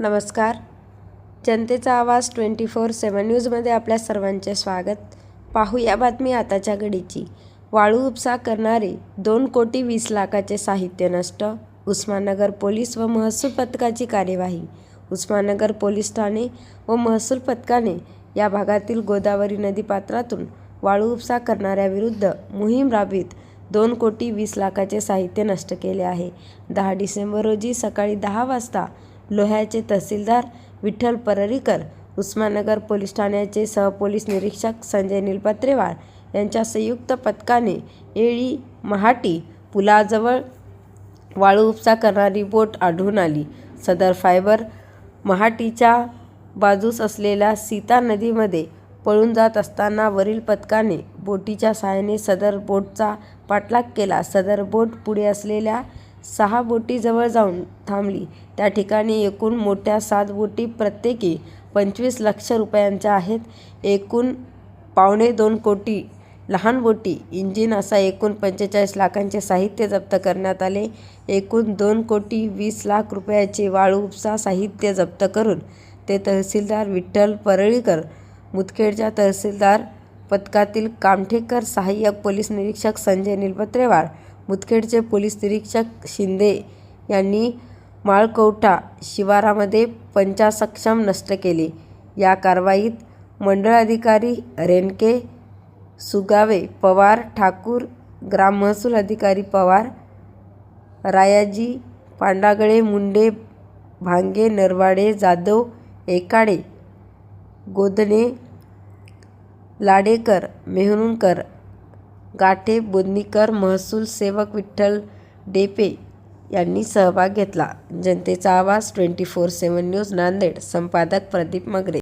नमस्कार. जनतेचा आवाज 24/7 न्यूजमध्ये आपल्या सर्वांचे स्वागत. पाहूया बातमी आताच्या घडीची. वाळू उपसा करणारे 2,20,00,000चे साहित्य नष्ट. उस्माननगर पोलीस व महसूल पथकाची कार्यवाही. उस्माननगर पोलीस ठाणे व महसूल पथकाने या भागातील गोदावरी नदीपात्रातून वाळू उपसा करणाऱ्याविरुद्ध मोहीम राबवित 2,20,00,000चे साहित्य नष्ट केले आहे. 10 डिसेंबर रोजी सकाळी 10 वाजता लोह्याचे तहसीलदार विठ्ठल परळीकर, उस्माननगर पोलीस ठाण्याचे सहपोलीस निरीक्षक संजय निलपत्रेवार यांच्या संयुक्त पथकाने येळी महाटी पुलाजवळ वाळू उपसा करणारी बोट आढळून आली. सदर फायबर महाटीच्या बाजूस असलेल्या सीता नदीमध्ये पळून जात असताना वरील पथकाने बोटीच्या सहाय्याने सदर बोटचा पाठलाग केला. सदर बोट पुढे असलेल्या 6 बोटीजवळ जाऊन थांबली. त्या ठिकाणी एकूण मोठ्या 7 बोटी प्रत्येकी 25 लाख रुपयांच्या आहेत. एकूण 1.25 कोटी लहान बोटी, इंजिन असा एकूण 45 लाखांचे साहित्य जप्त करण्यात आले. एकूण 2,20,00,000 रुपयाचे वाळू उपसा साहित्य जप्त करून ते तहसीलदार विठ्ठल परळीकर, मुदखेडच्या तहसीलदार पथकातील कामठेकर, सहाय्यक पोलीस निरीक्षक संजय निलपत्रेवार, मुदखेडचे पोलीस निरीक्षक शिंदे यांनी माळकवठा शिवारामध्ये पंचासक्षम नष्ट केले. या कारवाईत मंडळ अधिकारी रेणके, सुगावे, पवार, ठाकूर, ग्राम महसूल अधिकारी पवार, रायाजी, पांडागळे, मुंडे, भांगे, नरवाडे, जाधव, एकाडे, गोधने, लाडेकर, मेहरुणकर, गाठे, बोदनीकर, महसूल सेवक विठ्ठल डेपे यांनी सहभाग घेतला. जनतेचा आवाज 24/7 न्यूज नांदेड. संपादक प्रदीप मगरे.